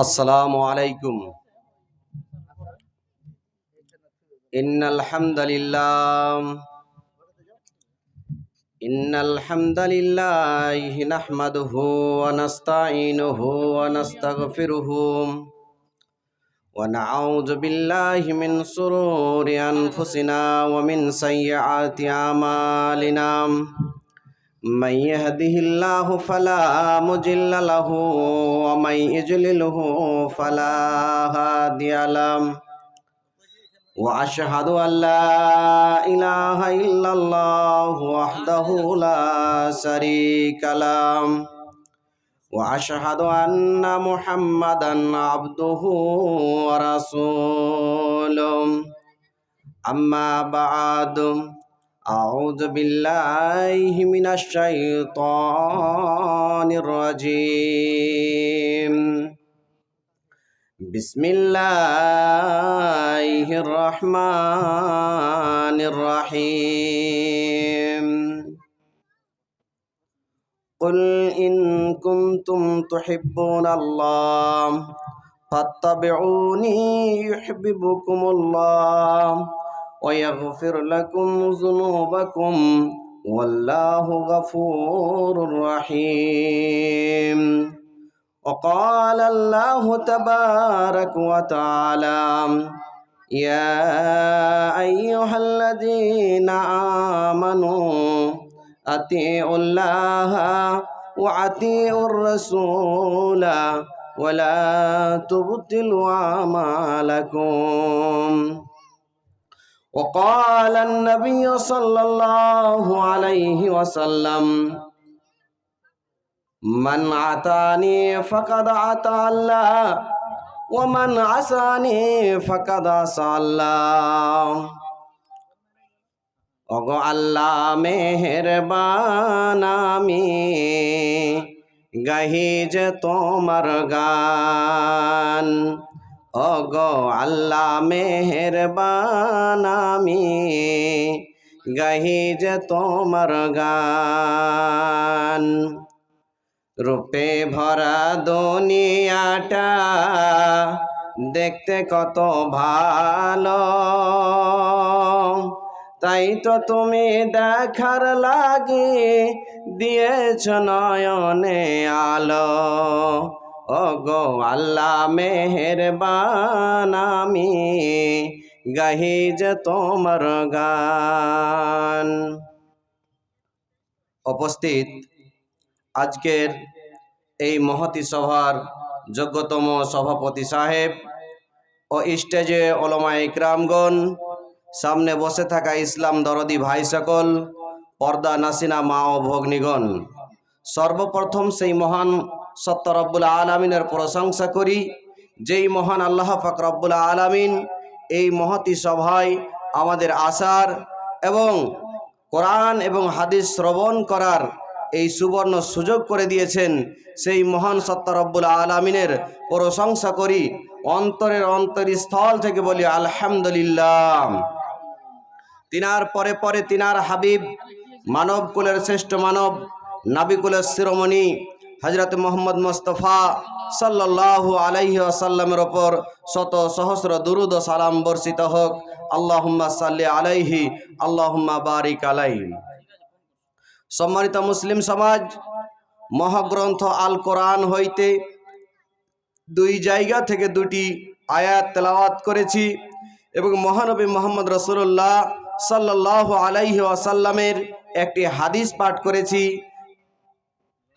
আসসালামু আলাইকুম। ইন্নাল হামদালিল্লাহি নাহমাদুহু ওয়া নাস্তাঈনুহু ওয়া নাস্তাগফিরুহু ওয়া নাউযু বিল্লাহি মিন শুরুরি আনফুসিনা ওয়া মিন সাইয়্যাতি আমালিনা। من يهده الله فلا مضل له ومن يضلله فلا هادي له وأشهد أن لا إله إلا الله وحده لا شريك له وأشهد أن محمدا عبده ورسوله أما بعد أعوذ بالله من الشيطان الرجيم بسم الله الرحمن الرحيم قل إن كنتم تحبون الله فاتبعوني يحببكم الله ويغفر لكم ذنوبكم والله غفور رحيم. وقال الله تبارك وتعالى يا أيها الذين آمنوا أطيعوا الله وأطيعوا الرسول ولا تبطلوا أعمالكم. وقال النبي صلى الله عليه وسلم من عطاني فقد عطى الله ومن عصاني فقد عصى الله. ওগো আল্লাহ মেহেরবান আমি গাহি যে তোমার গান। ওগো আল্লাহ মেহেরবান আমি গাহি যে তোমার গান। রূপে ভরা দুনিয়াটা দেখতে কত ভালো, তাই তো তুমি দেখার লাগি দিয়েছ নয়নে আলো। ওগো আল্লাহ মেহেরবান আমি গাহি যে তোমার গান। উপস্থিত আজকের এই মহতি সভার যোগ্যতম সভাপতি সাহেব ও স্টেজে ওলামায়ে ইকরামগণ, সামনে বসে থাকা ইসলাম দরদি ভাই সকল, পর্দা নাসিনা মা ও ভগ্নীগণ, সর্বপ্রথম সেই মহান সত্য রব্বুল আলামিনের প্রশংসা করি, যেই মহান আল্লাহ পাক রব্বুল আলামিন এই মহতি সভায় আমাদের আসার এবং কোরআন এবং হাদিস শ্রবণ করার এই সুবর্ণ সুযোগ করে দিয়েছেন। সেই মহান সত্য রব্বুল আলামিনের প্রশংসা করি, অন্তরের অন্তরস্থল থেকে বলি আলহামদুলিল্লাহ। তিনার পরে পরে তিনার হাবিব, মানব কুলের শ্রেষ্ঠ মানব, নবী কুলের শিরোমণি হযরত মুহাম্মদ মুস্তাফা সাল্লাল্লাহু আলাইহি ওয়াসাল্লামের ওপর শত সহস্র দুরুদ ও সালাম বর্ষিত হোক। আল্লাহুম্মা সাল্লি আলাইহি আল্লাহুম্মা বারিক আলাইহি। সম্মানিত মুসলিম সমাজ, মহাগ্রন্থ আল কোরআন হইতে দুই জায়গা থেকে দুটি আয়াত তেলাওয়াত করেছি এবং মহানবী মুহাম্মদ রাসূলুল্লাহ সাল্লাল্লাহু আলাইহি ওয়াসাল্লামের একটি হাদিস পাঠ করেছি।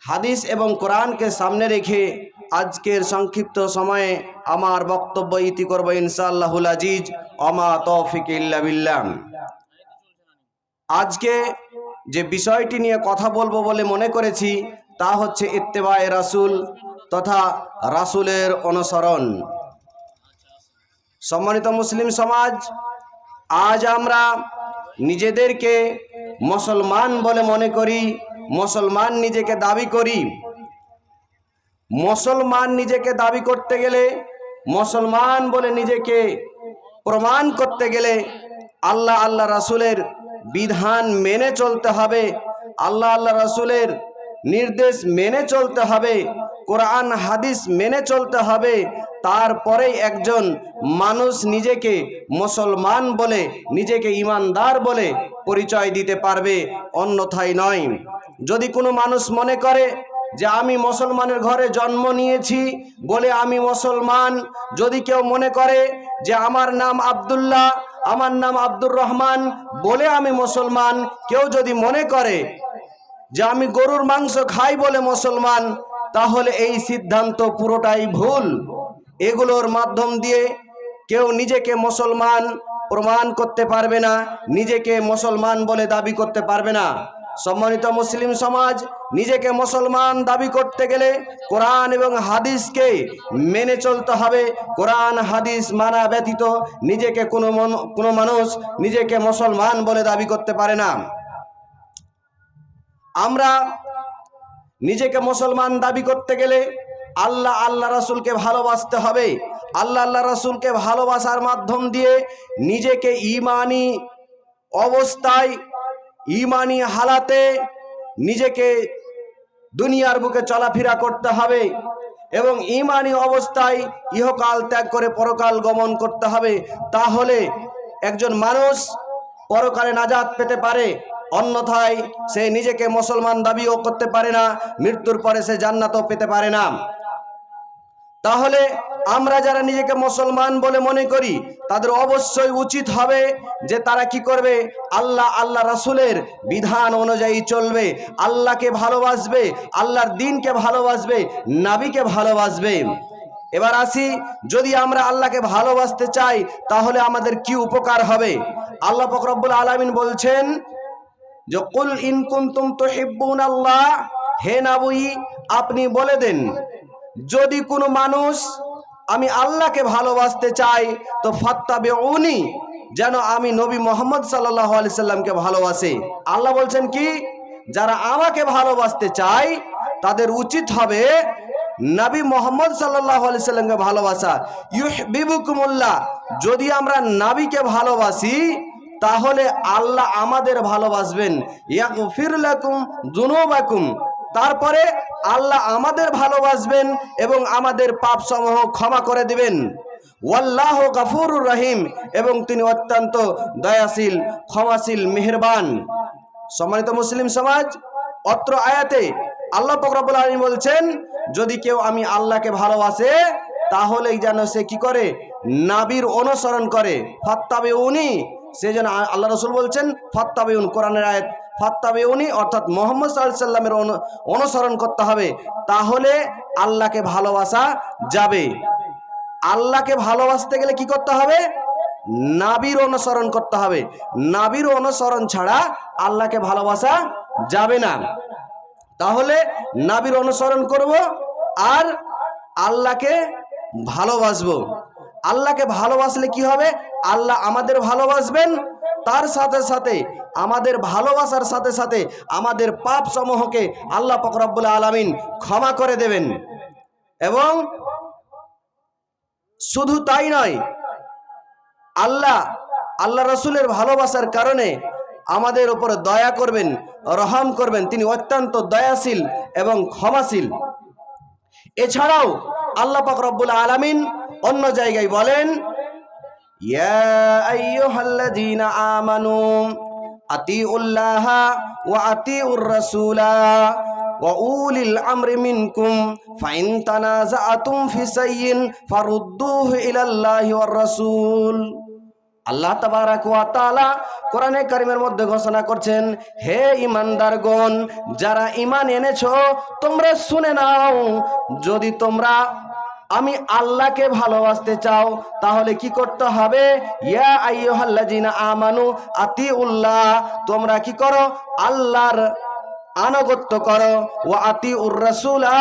হাদিস এবং কোরআনকে সামনে রেখে আজকের সংক্ষিপ্ত সময়ে আমার বক্তব্য ইতি করব ইনশাআল্লাহুল আজিজ। ওমা তৌফিক ইল্লা বিল্লাহ। আজকে যে বিষয়টি নিয়ে কথা বলবো বলে মনে করেছি তা হচ্ছে ইত্তেবায়ে রাসূল তথা রাসূলের অনুসরণ। সম্মানিত মুসলিম সমাজ, আজ আমরা নিজেদেরকে মুসলমান বলে মনে করি, মুসলমান নিজেকে দাবি করি। মুসলমান নিজেকে দাবি করতে গেলে, মুসলমান বলে নিজেকে প্রমাণ করতে গেলে আল্লাহ আল্লাহ রাসূলের বিধান মেনে চলতে হবে। আল্লাহ আল্লাহ রাসূলের নির্দেশ মেনে চলতে হবে, কোরআন হাদিস মেনে চলতে হবে। তারপরেই একজন মানুষ নিজেকে মুসলমান বলে, নিজেকে ঈমানদার বলে পরিচয় দিতে পারবে, অন্যথায় নয়। যদি কোনো মানুষ মনে করে যে আমি মুসলমানের ঘরে জন্ম নিয়েছি বলে আমি মুসলমান, যদি কেউ মনে করে যে আমার নাম আব্দুল্লাহ, আমার নাম আব্দুর রহমান বলে আমি মুসলমান, কেউ যদি মনে করে যে আমি গরুর মাংস খাই বলে মুসলমান, তাহলে এই সিদ্ধান্ত পুরোটাই ভুল। এগুলোর মাধ্যম দিয়ে কেউ নিজেকে মুসলমান প্রমাণ করতে পারবে না, নিজেকে মুসলমান বলে দাবি করতে পারবে না। সম্মানিত মুসলিম সমাজ, নিজেকে মুসলমান দাবি করতে গেলে কোরআন এবং হাদিসকে মেনে চলতে হবে। কোরআন হাদিস মানা ব্যতীত নিজেকে কোনো মানুষ নিজেকে মুসলমান বলে দাবি করতে পারে না। আমরা নিজেকে মুসলমান দাবি করতে গেলে আল্লাহ আল্লাহ রাসূলকে ভালোবাসতে হবে। আল্লাহ আল্লাহ রাসূলকে ভালোবাসার মাধ্যম দিয়ে নিজেকে ঈমানি অবস্থায়, ঈমানি হালাতে নিজেকে দুনিয়ার বুকে চলাফেরা করতে হবে এবং ঈমানি অবস্থায় ইহকাল ত্যাগ করে পরকাল গমন করতে হবে। তাহলে একজন মানুষ পরকালে নাজাত পেতে পারে, অন্যথায় সে নিজেকে মুসলমান দাবিও করতে পারে না, মৃত্যুর পরে সে জান্নাতও পেতে পারে না। তাহলে আমরা যারা নিজেকে মুসলমান বলে মনে করি তাদের অবশ্যই উচিত হবে যে তারা কি করবে, আল্লাহ আল্লাহ রাসূলের বিধান অনুযায়ী চলবে, আল্লাহকে ভালোবাসবে, আল্লাহর দ্বীনকে ভালোবাসবে, নবীকে ভালোবাসবে। এবার আসি, যদি আমরা আল্লাহকে ভালোবাসতে চাই তাহলে আমাদের কি উপকার হবে। আল্লাহ পাক রব্বুল আলামিন বলছেন যে কুল ইন কুনতুম তুহিব্বুনাল্লাহ, হে নবী আপনি বলে দেন যদি কোনো মানুষ আমি আল্লাহকে ভালোবাসতে চাই তো ফাত্তাবিউনি, যেন আমি নবী মুহাম্মদ সাল্লাল্লাহু আলাইহি সাল্লামকে ভালোবাসে। আল্লাহ বলছেন কি, যারা আমাকে ভালোবাসতে চায় তাদের উচিত হবে নবী মুহাম্মদ সাল্লাল্লাহু আলাইহি সাল্লামকে ভালোবাসা। ইউহিব্বুকুমুল্লাহ, যদি আমরা নবীকে ভালোবাসি তাহলে আল্লাহ আমাদের ভালোবাসবেন। ইয়াগফির লাকুম যুনুবাকুম, তারপরে আল্লাহ আমাদের ভালোবাসবেন এবং আমাদের পাপসমূহ ক্ষমা করে দিবেন। ওয়াল্লাহু গফুরুর রহিম, এবং তিনি অত্যন্ত দয়াশীল, ক্ষমাশীল, মেহেরবান। সম্মানিত মুসলিম সমাজ, অত্র আয়াতে আল্লাহ পাক রব্বুল আলামিন বলছেন যদি কেউ আমি আল্লাহকে ভালোবাসে তাহলেই যেন সে কি করে, নবীর অনুসরণ করে। ফাত্তাবিউনি, সে যেন, আল্লাহ রাসূল বলছেন ফাত্তাবিউন, কোরআনের আয়াত, ফাত্তাবিউনি অর্থাৎ মুহাম্মদ সাল্লাল্লাহু আলাইহি সাল্লামের অনুসরণ করতে হবে, তাহলে আল্লাহকে ভালোবাসা যাবে। আল্লাহকে ভালোবাসতে গেলে কি করতে হবে, নবীর অনুসরণ করতে হবে। নবীর অনুসরণ ছাড়া আল্লাহকে ভালোবাসা যাবে না। তাহলে নবীর অনুসরণ করব আর আল্লাহকে ভালোবাসবো। আল্লাহকে ভালোবাসলে কি হবে, আল্লাহ আমাদের ভালোবাসবেন, তার সাথে সাথে আমাদের ভালোবাসার সাথে সাথে আমাদের পাপ সমূহকে আল্লাহ পাক রব্বুল আলামিন ক্ষমা করে দেবেন। এবং শুধু তাই নয়, আল্লাহ আল্লাহ রাসূলের ভালোবাসার কারণে আমাদের উপর দয়া করবেন, রহম করবেন। তিনি অত্যন্ত দয়াশীল এবং ক্ষমাশীল। এছাড়াও আল্লাহ পাক রব্বুল আলামিন অন্য জায়গায় বলেন, ইয়া আইয়ুহাল্লাযীনা আমানু আতিউল্লাহা ওয়া আতিউর রাসূলা ওয়া উলিল আমরি মিনকুম ফাইন তানাযাআতুম ফি শাইইন ফারুদ্দুহু ইলাল্লাহি ওয়ার রাসূল। আল্লাহ তাবারাক ওয়া তাআলা কোরআনে কারীমের মধ্যে ঘোষণা করছেন, হে ঈমানদারগণ, যারা ঈমান এনেছো তোমরা শুনে নাও, যদি তোমরা আমি আল্লাহকে ভালোবাসতে চাও তাহলে কি করতে হবে, ইয়া আইয়ুহাল্লাযীনা আমানু আতিউল্লাহ, তোমরা কি করো, আল্লাহর আনুগত্য করো, ওয়া আতিউর রাসূলা,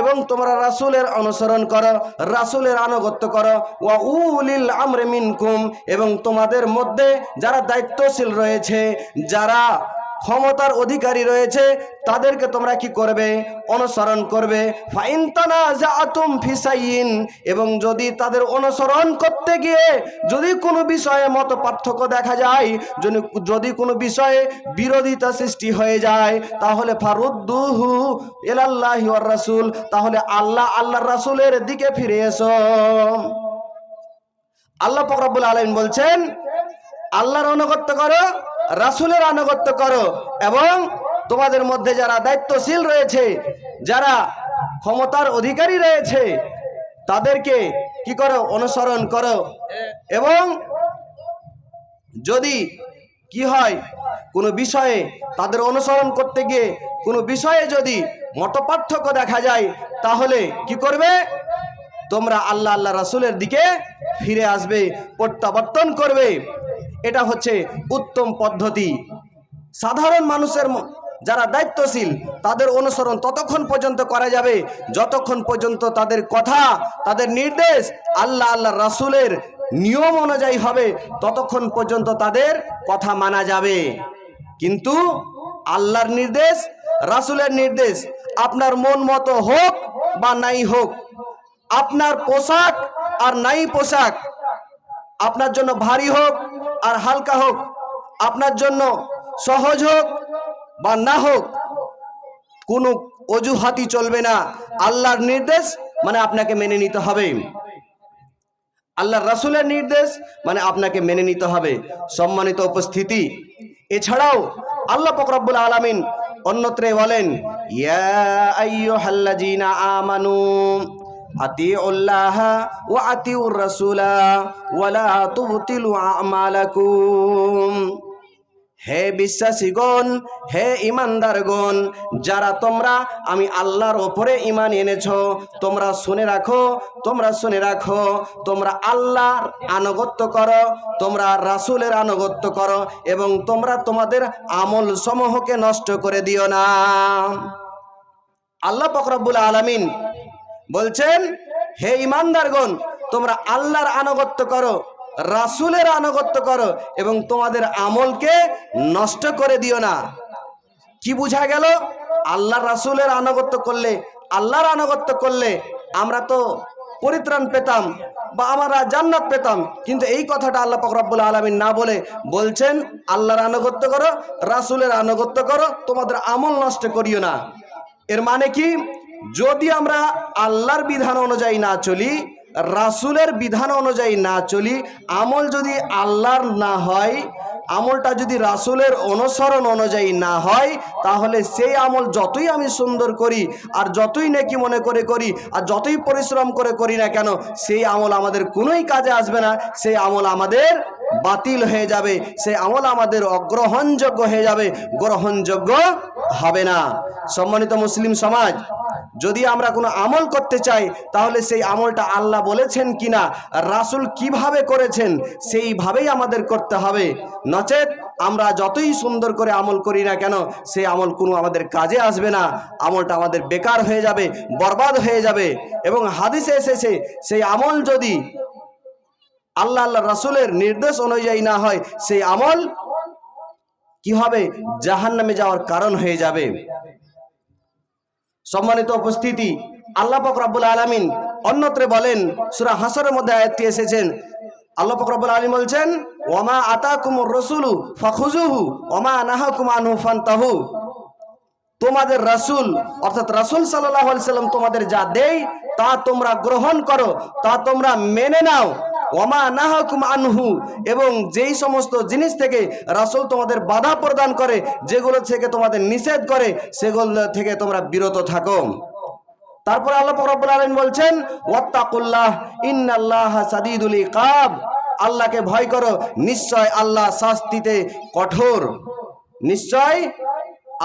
এবং তোমরা রাসূলের অনুসরণ করো, রাসূলের আনুগত্য করো, ওয়া উলিল আমরি মিনকুম, এবং তোমাদের মধ্যে যারা দায়িত্বশীল রয়েছে, যারা ক্ষমতার অধিকারী রয়েছে তাদেরকে তোমরা কি করবে? অনুসরণ করবে। ফাইন তানাজাতুম ফি শাইইন, এবং যদি তাদের অনুসরণ করতে গিয়ে যদি কোনো বিষয়ে মত পার্থক্য দেখা যায়, যদি কোনো বিষয়ে বিরোধিতা সৃষ্টি হয়ে যায়, তাহলে ফারুদ্দুহু ইলাল্লাহি ওয়ার রাসূল, তাহলে আল্লাহর রাসূলের দিকে ফিরে এসো। আল্লাহ পাক রব্বুল আলামিন বলছেন, আল্লাহর আনুগত্য করো, রাসূলের আনুগত্য করো, এবং তোমাদের মধ্যে যারা দায়িত্বশীল রয়েছে, যারা ক্ষমতার অধিকারী রয়েছে, তাদেরকে কি করো? অনুসরণ করো। এবং যদি কি হয়, কোনো বিষয়ে তাদের অনুসরণ করতে গিয়ে কোনো বিষয়ে যদি মতপার্থক্য দেখা যায়, তাহলে কি করবে? তোমরা আল্লাহ রাসূলের দিকে ফিরে আসবে, প্রত্যাবর্তন করবে। এটা হচ্ছে উত্তম পদ্ধতি। সাধারণ মানুষের যারা দায়িত্বশীল তাদের অনুসরণ ততক্ষণ পর্যন্ত করা যাবে যতক্ষণ পর্যন্ত তাদের কথা, তাদের নির্দেশ আল্লাহ রাসূলের নিয়ম অনুযায়ী হবে, ততক্ষণ পর্যন্ত তাদের কথা মানা যাবে। কিন্তু আল্লাহর নির্দেশ, রাসূলের নির্দেশ আপনার মন মতো হোক বা নাই হোক, আপনার পোশাক আর নাই পোশাক, আপনার জন্য ভারী হোক আর হালকা হোক, আপনার জন্য সহজ হোক বা না হোক, কোনো অজুহাতই চলবে না। আল্লাহর নির্দেশ মানে আপনাকে মেনে নিতে হবে, আল্লাহর রাসূলের নির্দেশ মানে আপনাকে মেনে নিতে হবে। সম্মানিত উপস্থিতি, এছাড়াও আল্লাহ পাক রব্বুল আলামিন অন্যত্রে বলেন, ইয়া আইয়ুহাল্লাযীনা আমানু আতিউল্লাহ ওয়া আতিউর রাসূলা ওয়া লা তুবতিলু আমালাকুম। হে বিশ্বাসীগণ, হে ঈমানদারগণ, যারা তোমরা আমি আল্লাহর ওপরে ঈমান এনেছো, তোমরা শুনে রাখো, তোমরা আল্লাহর আনুগত্য করো, তোমরা রাসূলের আনুগত্য করো, এবং তোমরা তোমাদের আমল সমূহকে নষ্ট করে দিও না। আল্লাহ পাক রব্বুল আলামিন বলছেন, হে ঈমানদারগণ, তোমরা আল্লাহর আনুগত্য করো, রাসূলের আনুগত্য করো, এবং তোমাদের আমলকে নষ্ট করে দিও না। কি বোঝা গেল? আল্লাহ রাসূলের আনুগত্য করলে, আল্লাহর আনুগত্য করলে আমরা তো পরিত্রাণ পেতাম বা আমরা জান্নাত পেতাম, কিন্তু এই কথাটা আল্লাহ পাক রব্বুল আলামিন না বলে বলছেন, আল্লাহর আনুগত্য করো, রাসূলের আনুগত্য করো, তোমাদের আমল নষ্ট করিও না। এর মানে কি? যদি আমরা আল্লাহর বিধান অনুযায়ী না চলি, রাসূলের বিধান অনুযায়ী না চলি, আমল যদি আল্লাহর না হয়, আমলটা যদি রাসূলের অনুসরণ অনুযায়ী না হয়, তাহলে সেই আমল যতই আমি সুন্দর করি আর যতই নেকি মনে করে করি আর যতই পরিশ্রম করে করি না কেন, সেই আমল আমাদের কোনোই কাজে আসবে না। সেই আমল আমাদের বাতিল হয়ে যাবে, সেই আমল আমাদের অগ্রহণযোগ্য হয়ে যাবে, গ্রহণযোগ্য হবে না। সম্মানিত মুসলিম সমাজ, যদি আমরা কোনো আমল করতে চাই, তাহলে সেই আমলটা আল্লাহ বলেছেন কিনা, রাসূল কিভাবে করেছেন, সেইভাবেই আমাদের করতে হবে। নচেত আমরা যতই সুন্দর করে আমল করি না কেন, সেই আমল কোনো আমাদের কাজে আসবে না, আমলটা আমাদের বেকার হয়ে যাবে, বরবাদ হয়ে যাবে। এবং হাদিসে এসেছে, সেই আমল যদি আল্লাহ রাসূলের নির্দেশ অনুযায়ী না হয়, সেই আমল কি হবে? জাহান্নামে যাওয়ার কারণ হয়ে যাবে। সম্মানিত উপস্থিতি, আল্লাহ পাক রব্বুল আলামিন অন্যত্রে বলেন, সূরা হাসরের মধ্যে আয়াতটি এসেছেন, আল্লাহ পাক রব্বুল আলামিন বলছেন, ওয়ামা আতাকুমুর রাসূলু ফাখুযুহু ওয়ামা নাহাকুম আনহু ফান্তাহু। তোমাদের রাসূল অর্থাৎ রাসূল সাল্লাল্লাহু আলাইহি সাল্লাম তোমাদের যা দেয় তা তোমরা গ্রহণ করো, তা তোমরা মেনে নাও। ওয়ামা নাহাকুম আনহু, এবং যেই সমস্ত জিনিস থেকে রাসূল তোমাদের বাধা প্রদান করে, যেগুলো থেকে তোমাদের নিষেধ করে, সেগুলো থেকে তোমরা বিরত থাকো। তারপর আল্লাহ পাক রব্বুল আলামিন বলছেন, ওয়াত্তাকুল্লাহ ইন্নাল্লাহা সাদীদুল ইকাব। আল্লাহকে ভয় করো, নিশ্চয় আল্লাহ শাস্তিতে কঠোর। নিশ্চয়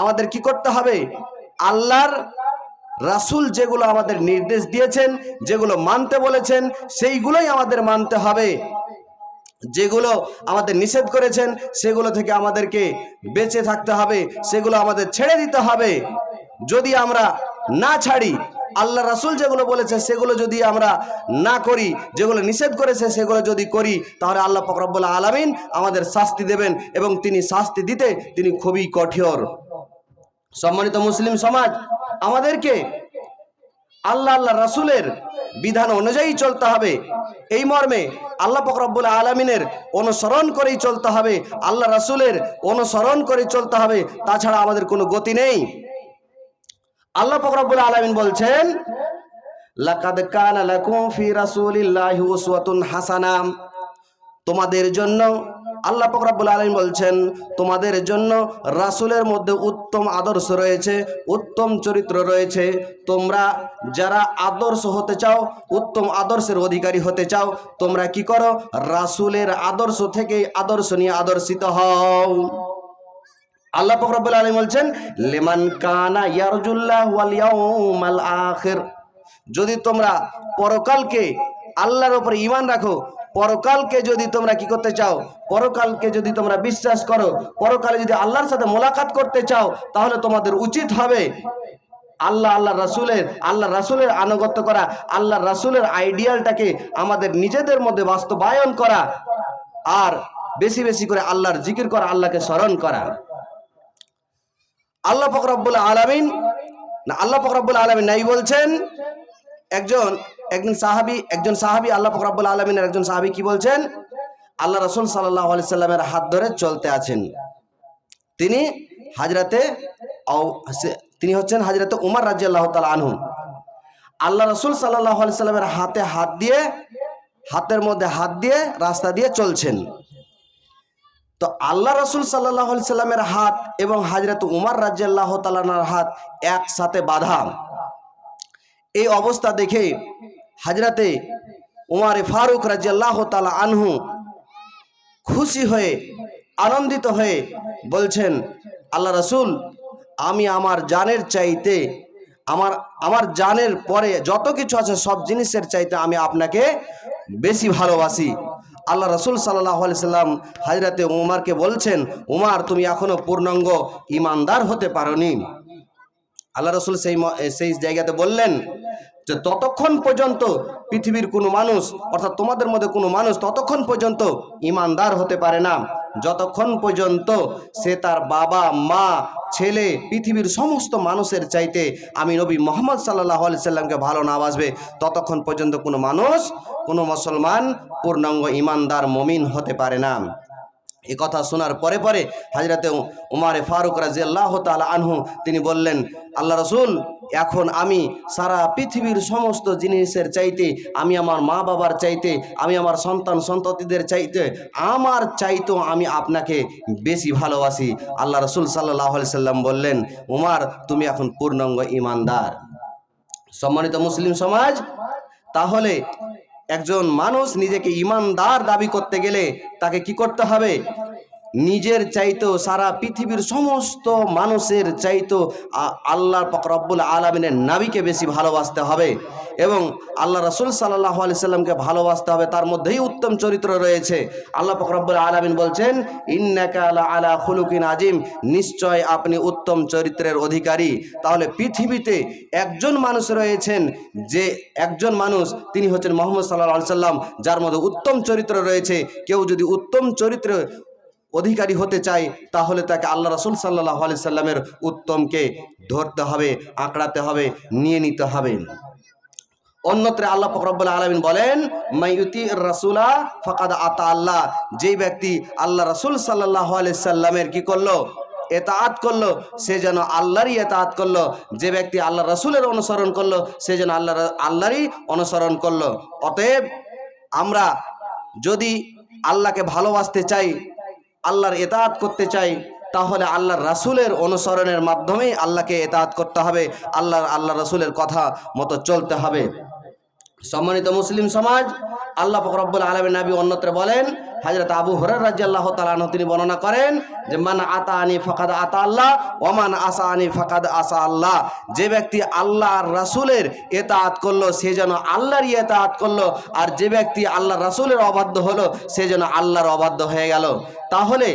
আমাদের কি করতে হবে? আল্লাহর রাসূল যেগুলো আমাদের নির্দেশ দিয়েছেন, যেগুলো মানতে বলেছেন, সেইগুলোই আমাদের মানতে হবে। যেগুলো আমাদের নিষেধ করেছেন, সেগুলো থেকে আমাদেরকে বেঁচে থাকতে হবে, সেগুলো আমাদের ছেড়ে দিতে হবে। যদি আমরা না ছাড়ি, আল্লাহ রাসূল যেগুলো বলেছে সেগুলো যদি আমরা না করি, যেগুলো নিষেধ করেছে সেগুলো যদি করি, তাহলে আল্লাহ পাক রব্বুল আলামিন আমাদের শাস্তি দেবেন, এবং তিনি শাস্তি দিতে তিনি খুবই কঠোর। সম্মানিত মুসলিম সমাজ, আমাদেরকে আল্লাহ রাসূলের বিধান অনুযায়ী চলতে হবে। এই মর্মে আল্লাহ পাক রব্বুল আলামিনের অনুসরণ করেই চলতে হবে, আল্লাহ রাসূলের অনুসরণ করে চলতে হবে, তাছাড়া আমাদের কোনো গতি নেই। আল্লাহ পাক রব্বুল আলামিন বলছেন, লাকাদ কানা লাকুম ফি রাসূলিল্লাহি উসওয়াতুন হাসানাহ, তোমাদের জন্য আল্লাহ পাক রব্বুল আলামিন বলছেন তোমাদের জন্য রাসূলের মধ্যে উত্তম আদর্শ রয়েছে, উত্তম চরিত্র রয়েছে। তোমরা যারা আদর্শ হতে চাও, উত্তম আদর্শের অধিকারী হতে চাও, তোমরা কি করো? রাসূলের আদর্শ থেকে আদর্শ নিয়ে আদর্শিত হও। আল্লাহ পাক রব্বুল আলামিন বলছেন, লিমান কানা ইয়ারজুল্লাহ ওয়াল ইয়াউমাল আখির, যদি তোমরা পরকালকে, আল্লাহর উপর ঈমান রাখো, পরকালকে যদি তোমরা কি করতে চাও, পরকালকে যদি তোমরা বিশ্বাস করো, পরকালে যদি আল্লাহর সাথে মোলাকাত করতে চাও, তাহলে তোমাদের উচিত হবে আল্লাহ রাসূলের আনুগত্য করা, আল্লাহ রাসূলের আইডিয়ালটাকে আমাদের নিজেদের মধ্যে বাস্তবায়ন করা, আর বেশি বেশি করে আল্লাহর জিকির করা, আল্লাহকে স্মরণ করা। আল্লাহ পাক রব্বুল আলামিন নাই বলছেন, একজন সাহাবী আল্লাহ পাক রব্বুল আলামিনের একজন সাহাবী কি বলছেন? আল্লাহ রাসূল সাল্লাল্লাহু আলাইহি সাল্লামের হাত ধরে চলতে আছেন। তিনি হচ্ছেন হযরত উমর রাদিয়াল্লাহু তাআলা আনহু। আল্লাহ রাসূল সাল্লাল্লাহু আলাইহি সাল্লামের হাতের মধ্যে হাত দিয়ে রাস্তা দিয়ে চলছেন। তো আল্লাহ রাসূল সাল্লাল্লাহু আলাইহি সাল্লামের হাত এবং হযরত উমর রাদিয়াল্লাহু তাআলা আনহুর হাত একসাথে বাঁধা। এই অবস্থা দেখে হযরতে উমর ফারুক রাদিয়াল্লাহু তাআলা আনহু খুশি হয়ে, আনন্দিত হয়ে বলছেন, আল্লাহ রাসূল, আমি আমার জানের চাইতে, আমার জানের পরে যত কিছু আছে সব জিনিসের চাইতে আমি আপনাকে বেশি ভালোবাসি। আল্লাহ রাসূল সাল্লাল্লাহু আলাইহি সাল্লাম হযরতে উমরকে বলছেন, উমর, তুমি এখনো পূর্ণাঙ্গ ঈমানদার হতে পারোনি। আল্লাহ রাসূল সেই জায়গাতে বললেন যে ততক্ষণ পর্যন্ত পৃথিবীর কোনো মানুষ, অর্থাৎ তোমাদের মধ্যে কোনো মানুষ ততক্ষণ পর্যন্ত ঈমানদার হতে পারে না যতক্ষণ পর্যন্ত সে তার বাবা, মা, ছেলে, পৃথিবীর সমস্ত মানুষের চাইতে আমি নবী মুহাম্মদ সাল্লাল্লাহু আলাইহি সাল্লামকে ভালো না বাসবে, ততক্ষণ পর্যন্ত কোনো মানুষ, কোনো মুসলমান পূর্ণাঙ্গ ঈমানদার মুমিন হতে পারে না। এই কথা শোনার পরে হযরতে উমর ফারুক রাদিয়াল্লাহু তাআলা আনহু তিনি বললেন, আল্লাহ রাসূল, এখন আমি সারা পৃথিবীর সমস্ত জিনিসের চাইতে, আমি আমার মা বাবার চাইতে, আমি আমার সন্তান সন্ততিদের চাইতে, আমার চাইতেও আমি আপনাকে বেশি ভালোবাসি। আল্লাহ রাসূল সাল্লাল্লাহু আলাইহি সাল্লাম বললেন, উমর, তুমি এখন পূর্ণাঙ্গ ঈমানদার। সম্মানিত মুসলিম সমাজ, তাহলে একজন মানুষ নিজেকে ঈমানদার দাবি করতে গেলে তাকে কি করতে হবে? নিজের চাইতেও, সারা পৃথিবীর সমস্ত মানুষের চাইতেও আল্লাহ পাক রব্বুল আলামিনের নবীকে বেশি ভালোবাসতে হবে, এবং আল্লাহ রাসূল সাল্লাল্লাহু আলাইহি সাল্লামকে ভালোবাসতে হবে। তার মধ্যেই উত্তম চরিত্র রয়েছে। আল্লাহ পাক রব্বুল আলামিন বলছেন, ইন্নাকা আলা খুলুকিন আযীম, নিশ্চয় আপনি উত্তম চরিত্রের অধিকারী। তাহলে পৃথিবীতে একজন মানুষ রয়েছেন, যে একজন মানুষ, তিনি হচ্ছেন মুহাম্মদ সাল্লাল্লাহু আলাইহি সাল্লাম, যার মধ্যে উত্তম চরিত্র রয়েছে। কেউ যদি উত্তম চরিত্র অধিকারী হতে চাই, তাহলে তাকে আল্লাহ রাসূল সাল্লাল্লাহু আলাইহি সাল্লামের উত্তমকে ধরতে হবে, আঁকড়াতে হবে, নিয়ে নিতে হবে। অন্যত্র আল্লাহ পাক রব্বুল আলামিন বলেন, মাইয়ুতির রাসূলা ফাকাদ আতা আল্লাহ, যেই ব্যক্তি আল্লাহ রাসূল সাল্লাল্লাহু আলাইহি সাল্লামের কি করলো? এতাআত করলো, সে যেন আল্লাহরই এতাআত করলো। যে ব্যক্তি আল্লাহ রাসূলের অনুসরণ করলো, সে যেন আল্লাহরই অনুসরণ করলো। অতএব আমরা যদি আল্লাহকে ভালোবাসতে চাই, আল্লাহর এতাআত করতে চাই, তাহলে আল্লাহর রাসূলের অনুসরণের মাধ্যমেই আল্লাহকে এতাআত করতে হবে, আল্লাহ রাসূলের কথা মতো চলতে হবে। সম্মানিত মুসলিম সমাজ, আল্লাহ পাক রব্বুল আলামিন নবী অন্যত্রে বলেন, হযরত আবু হুরায়রা রাদিয়াল্লাহু তাআলা আনহু তিনি বর্ণনা করেন যে মান আতানি ফাকাদ আতা আল্লাহ ওয়া মান আসানি ফাকাদ আসা আল্লাহ। যে ব্যক্তি আল্লাহর রাসূলের ইতাআত করলো সে যেন আল্লাহর ইতাআত করলো, আর যে ব্যক্তি আল্লাহর রাসূলের অবাধ্য হলো সে যেন আল্লাহর অবাধ্য হয়ে গেল। তাহলে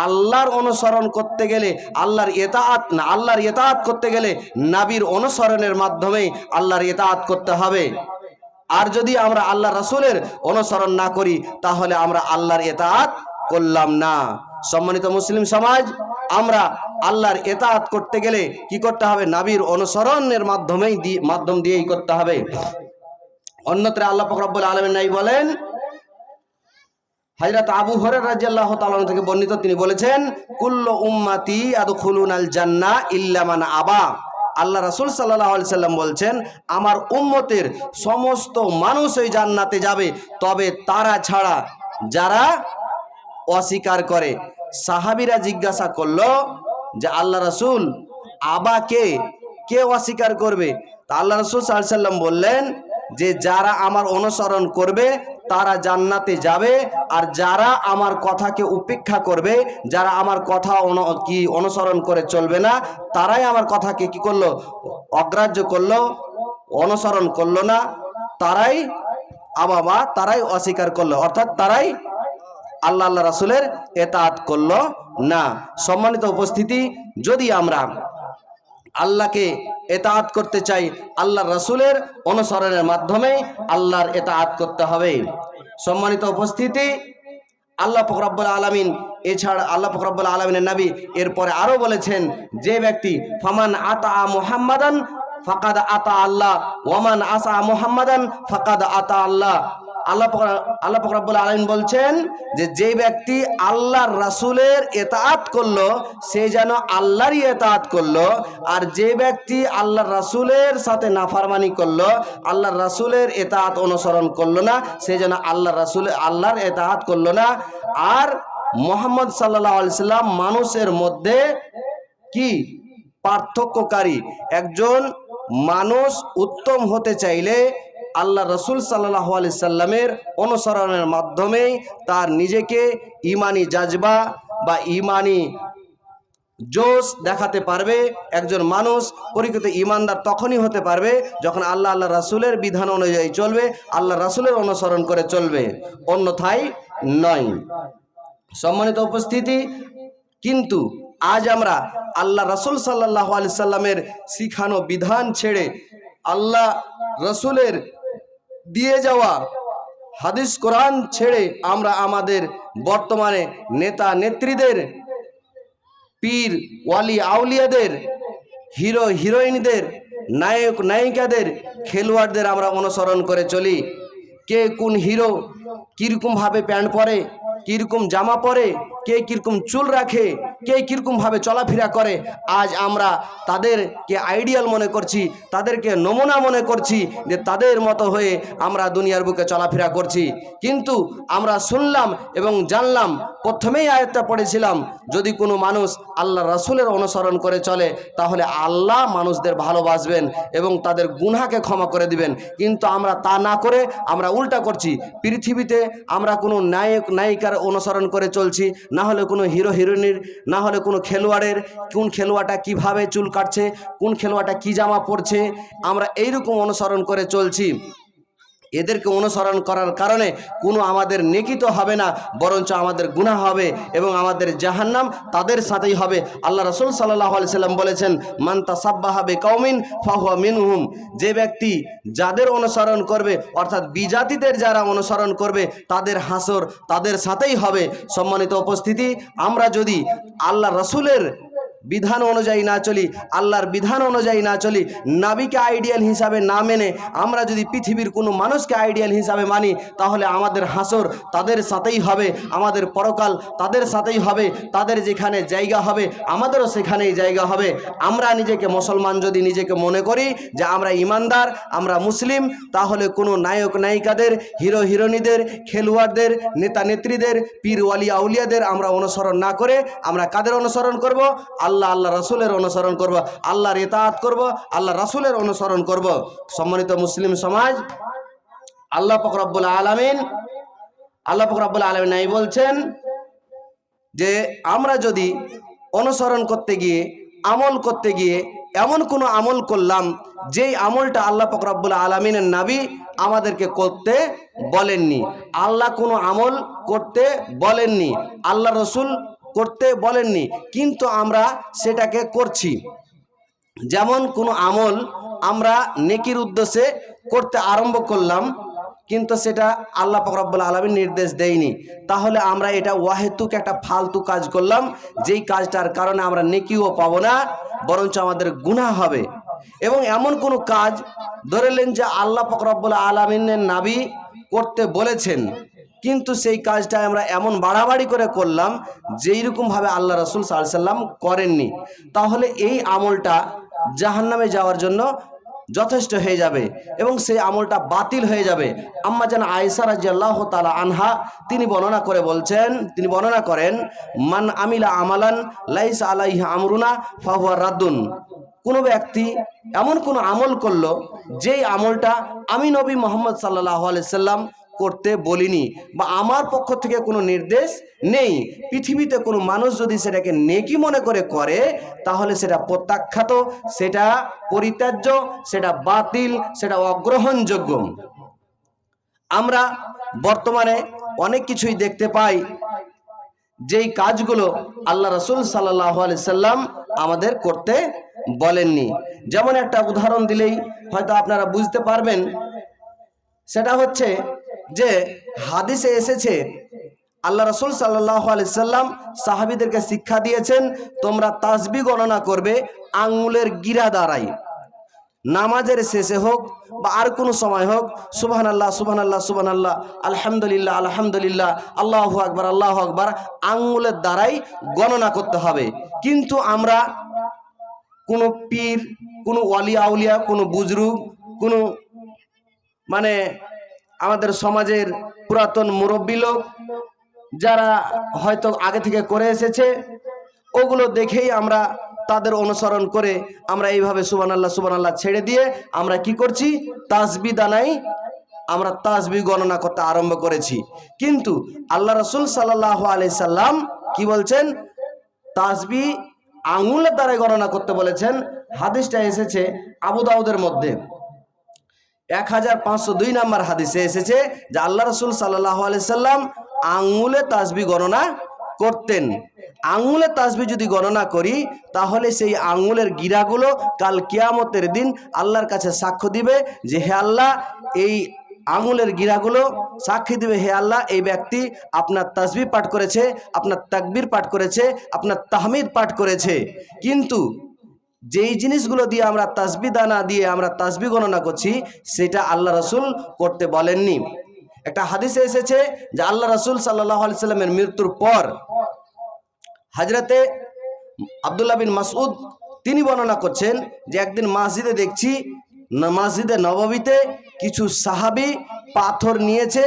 আল্লাহর অনুসরণ করতে গেলে আল্লাহর ইতাআত করতে গেলে নবীর অনুসরণের মাধ্যমেই আল্লাহর ইতাআত করতে হবে। আর যদি আমরা আল্লাহ রাসূলের অনুসরণ না করি তাহলে আমরা আল্লাহর ইতাআত করলাম না। সম্মানিত মুসলিম সমাজ, আমরা আল্লাহর ইতাআত করতে গেলে কি করতে হবে? নবীর অনুসরণের মাধ্যম দিয়েই করতে হবে। অন্যত্র আল্লাহ পাক রব্বুল আলামিন নাই বলেন, হযরত আবু হুরায়রা রাদিয়াল্লাহু তাআলা থেকে বর্ণিত, তিনি বলেছেন কুল্লু উম্মতি আদখুলুনাল জান্নাহ ইল্লা মান আবা। আল্লাহ রাসূল সাল্লাল্লাহু আলাইহি সাল্লাম বলছেন, আমার উম্মতের সমস্ত মানুষ ওই জান্নাতে যাবে, তবে তারা ছাড়া যারা অস্বীকার করে। সাহাবীরা জিজ্ঞাসা করলো যে আল্লাহ রাসূল, আবা কে অস্বীকার করবে? তা আল্লাহ রাসূল সাল্লাল্লাহু আলাইহি সাল্লাম বললেন যে যারা আমার অনুসরণ করবে তারা জান্নাতে যাবে, আর যারা আমার কথাকে উপেক্ষা করবে, যারা আমার কথা অনুসরণ করে চলবে না, তারাই আমার কথাকে কি করলো? অগ্রাহ্য করলো, অনুসরণ করলো না, তারাই তারাই অস্বীকার করলো, অর্থাৎ তারাই আল্লাহ রাসূলের ইতাআত করলো না। সম্মানিত উপস্থিতি, যদি আমরা আল্লাহকে ইতাআত করতে চাই আল্লাহর রাসূলের অনুসরণের মাধ্যমে আল্লাহর ইতাআত করতে হবে। সম্মানিত উপস্থিতি, আল্লাহ পাক রব্বুল আলামিন এছাড়া আল্লাহ পাক রব্বুল আলামিনের নবী এরপরে আরো বলেছেন, যে ব্যক্তি ফামান আতা মুহাম্মাদান ফাকাদ আতা আল্লাহ ওয়ামান আসা মুহাম্মাদান ফাকাদ আতা আল্লাহ। আল্লাহ পাক রব্বুল আলামিন বলছেন যে ব্যক্তি আল্লাহর রাসূলের ইতাআত করলো সে যেন আল্লাহরই ইতাআত করলো, আর যে ব্যক্তি আল্লাহর রাসূলের সাথে নাফরমানি করলো, আল্লাহর রাসূলের ইতাআত অনুসরণ করলো না, সে যেন আল্লাহর ইতাআত করলো না। আর মুহাম্মদ সাল্লাল্লাহু আলাইহি সাল্লাম মানুষের মধ্যে কি পার্থক্যকারী। একজন মানুষ উত্তম হতে চাইলে আল্লাহ রাসূল সাল্লাল্লাহু আলাইহি সাল্লামের অনুসরণের মাধ্যমেই তার নিজেকে ঈমানি জাজবা বা ঈমানি জোশ দেখাতে পারবে। একজন মানুষ প্রকৃত ঈমানদার তখনই হতে পারবে যখন আল্লাহ রাসূলের বিধান অনুযায়ী চলবে, আল্লাহ রাসূলের অনুসরণ করে চলবে, অন্যথায় নয়। সম্মানিত উপস্থিতি, কিন্তু আজ আমরা আল্লাহ রাসূল সাল্লাল্লাহু আলাইহি সাল্লামের শিখানো বিধান ছেড়ে আল্লাহ রাসূলের দিয়ে যাওয়া হাদিস কোরআন ছেড়ে আমরা আমাদের বর্তমানে নেতা নেত্রীদের, পীর ওয়ালি আউলিয়াদের, হিরো হিরোইনদের, নায়ক নায়িকাদের, খেলোয়াড়দের আমরা অনুসরণ করে চলি। কে কোন হিরো কীরকম ভাবে প্যান্ট পরে, কীরকম জামা পরে, কে কীরকম চুল রাখে, কে কীরকম ভাবে চলাফেরা করে, আজ আমরা তাদেরকে আইডিয়াল মনে করছি, তাদেরকে নমুনা মনে করছি যে তাদের মতো হয়ে আমরা দুনিয়ার বুকে চলাফেরা করছি। কিন্তু আমরা শুনলাম এবং জানলাম, প্রথমেই আয়াতটা পড়েছিলাম, যদি কোনো মানুষ আল্লাহ রাসূলের অনুসরণ করে চলে তাহলে আল্লাহ মানুষদের ভালোবাসবেন এবং তাদের গুনাহকে ক্ষমা করে দিবেন। কিন্তু আমরা তা না করে আমরা উল্টা করছি। পৃথিবীতে আমরা কোনো নায়ক নায়িকার অনুসরণ করে চলছি, না হলে কোনো হিরো হিরোইনের, না হলে কোনো খেলোয়াড়ের, কোন খেলোয়াড়টা কিভাবে চুল কাটছে, কোন খেলোয়াড়টা কি জামা পরছে, আমরা এইরকম অনুসরণ করে চলছি। এদেরকে অনুসরণ করার কারণে কোনো আমাদের নেকি তো হবে না, বরঞ্চ আমাদের গুনাহ হবে এবং আমাদের জাহান্নাম তাদের সাথেই হবে। আল্লাহ রাসূল সাল্লাল্লাহু আলাইহি সাল্লাম বলেছেন, মান তাসাব্বাহা বিকাউমিন ফাহুয়া মিনহুম। যে ব্যক্তি যাদের অনুসরণ করবে, অর্থাৎ বিজাতিদের যারা অনুসরণ করবে, তাদের হাসর তাদের সাথেই হবে। সম্মানিত উপস্থিতি, আমরা যদি আল্লাহ রাসূলের বিধান অনুযায়ী না চলি, আল্লাহর বিধান অনুযায়ী না চলি, নবীকে আইডিয়াল হিসাবে না মেনে আমরা যদি পৃথিবীর কোনো মানুষকে আইডিয়াল হিসাবে মানি, তাহলে আমাদের হাসর তাদের সাথেই হবে, আমাদের পরকাল তাদের সাথেই হবে। তাদের যেখানে জায়গা হবে আমাদেরও সেখানেই জায়গা হবে। আমরা নিজেকে মুসলমান যদি নিজেকে মনে করি যে আমরা ইমানদার, আমরা মুসলিম, তাহলে কোনো নায়ক নায়িকাদের, হিরো হিরোইনদের, খেলোয়াড়দের, নেতা নেত্রীদের, পীর ওয়ালি আউলিয়াদের আমরা অনুসরণ না করে আমরা কাদের অনুসরণ করব? আল্লাহ রাসূলের অনুসরণ করব, আল্লাহর ইতাআত করব, আল্লাহ রাসূলের অনুসরণ করব। সম্মানিত মুসলিম সমাজ, আল্লাহ পাক রব্বুল আলামিন নাই বলছেন যে আমরা যদি অনুসরণ করতে গিয়ে আমল করতে গিয়ে এমন কোনো আমল করলাম যেই আমলটা আল্লাহ পাক রব্বুল আলামিনের নবী আমাদেরকে করতে বলেননি, আল্লাহ কোনো আমল করতে বলেননি, আল্লাহ রসুল করতে বলেননি, কিন্তু আমরা সেটাকে করছি। যেমন কোনো আমল আমরা নেকির উদ্দেশ্যে করতে আরম্ভ করলাম, কিন্তু সেটা আল্লাহ পাক রব্বুল আলামিন নির্দেশ দেয়নি, তাহলে আমরা এটা ওয়াহেতুক একটা ফালতু কাজ করলাম, যেই কাজটার কারণে আমরা নেকিও পাবো না, বরঞ্চ আমাদের গুনাহ হবে। এবং এমন কোনো কাজ ধরেলেন যে আল্লাহ পাক রব্বুল আলামিনের নবী করতে বলেছেন, কিন্তু সেই কাজটা আমরা এমন বাড়াবাড়ি করে করলাম যেইরকমভাবে আল্লাহ রাসূল সাল্লাল্লাহু আলাইহি সাল্লাম করেননি, তাহলে এই আমলটা জাহান্নামে যাওয়ার জন্য যথেষ্ট হয়ে যাবে এবং সেই আমলটা বাতিল হয়ে যাবে। আম্মা জান আয়েশা রাদিয়াল্লাহু তাআলা আনহা তিনি বর্ণনা করেন মান আমিলা আমালান লাইসা আলাইহি আমরুনা ফাহুয়া রাদ্দুন। কোনো ব্যক্তি এমন কোনো আমল করলো যেই আমলটা আমি নবী মুহাম্মদ সাল্লাল্লাহু আলাইহি সাল্লাম করতে বলিনি বা আমার পক্ষ থেকে কোনো নির্দেশ নেই, পৃথিবীতে কোনো মানুষ যদি সেটাকে নেকি মনে করে তাহলে সেটা প্রত্যাখ্যাত, সেটা পরিত্যাজ্য, সেটা বাতিল, সেটা অগ্রহণযোগ্য। আমরা বর্তমানে অনেক কিছুই দেখতে পাই যেই কাজগুলো আল্লাহ রাসূল সাল্লাল্লাহু আলাইহি সাল্লাম আমাদের করতে বলেননি। যেমন একটা উদাহরণ দিলেই হয়তো আপনারা বুঝতে পারবেন, সেটা হচ্ছে যে হাদিসে এসেছে আল্লাহ রাসূল সাল্লাল্লাহু আলাইহি সাল্লাম সাহাবীদেরকে শিক্ষা দিয়েছেন, তোমরা তাসবিহ গণনা করবে আঙ্গুলের গিরা দ্বারাই, নামাজের শেষে হোক বা আর কোনো সময় হোক, সুবহানাল্লাহ সুবহানাল্লাহ সুবহানাল্লাহ, আলহামদুলিল্লাহ আলহামদুলিল্লাহ, আল্লাহু আকবার আল্লাহু আকবার আঙ্গুলের দ্বারাই গণনা করতে হবে। কিন্তু আমরা কোনো পীর, কোনো ওয়ালি আউলিয়া, কোনো বুজরুগ, কোনো মানে আমাদের সমাজের পুরাতন মুরব্বী লোক যারা হয়তো আগে থেকে করে এসেছে, ওগুলো দেখেই আমরা তাদের অনুসরণ করে আমরা এইভাবে সুবহানাল্লাহ সুবহানাল্লাহ ছেড়ে দিয়ে আমরা কি করছি, তাসবিহ দানাই আমরা তাসবিহ গণনা করতে আরম্ভ করেছি। কিন্তু আল্লাহ রাসূল সাল্লাল্লাহু আলাইহি সাল্লাম কি বলছেন, তাসবিহ আঙ্গুলের দ্বারা গণনা করতে বলেছেন। হাদিসটা এসেছে আবু দাউদের মধ্যে 1502 নম্বর হাদিসে এসেছে যে আল্লাহ রাসূল সাল্লাল্লাহু আলাইহি সাল্লাম আঙ্গুলে তাসবিহ গণনা করতেন। আঙ্গুলে তাসবিহ যদি গণনা করি তাহলে সেই আঙ্গুলের গিরাগুলো কাল কিয়ামতের দিন আল্লাহর কাছে সাক্ষ্য দিবে যে হে আল্লাহ, এই আঙ্গুলের গিরাগুলো সাক্ষী দিবে, হে আল্লাহ এই ব্যক্তি আপনার তাসবিহ পাঠ করেছে, আপনার তাকবীর পাঠ করেছে, আপনার তাহমিদ পাঠ করেছে। কিন্তু যেই জিনিসগুলো দিয়ে আমরা তাসবিহ দানা দিয়ে আমরা তাসবিহ গণনা করছি সেটা আল্লাহ রাসূল করতে বলেননি। একটা হাদিসে এসেছে যে আল্লাহ রাসূল সাল্লাল্লাহু আলাইহি সাল্লামের মৃত্যুর পর হযরতে আব্দুল্লাহ বিন মাসউদ তিনি বর্ণনা করছেন যে একদিন মসজিদে দেখছি, মসজিদে নববীতে কিছু সাহাবী পাথর নিয়েছে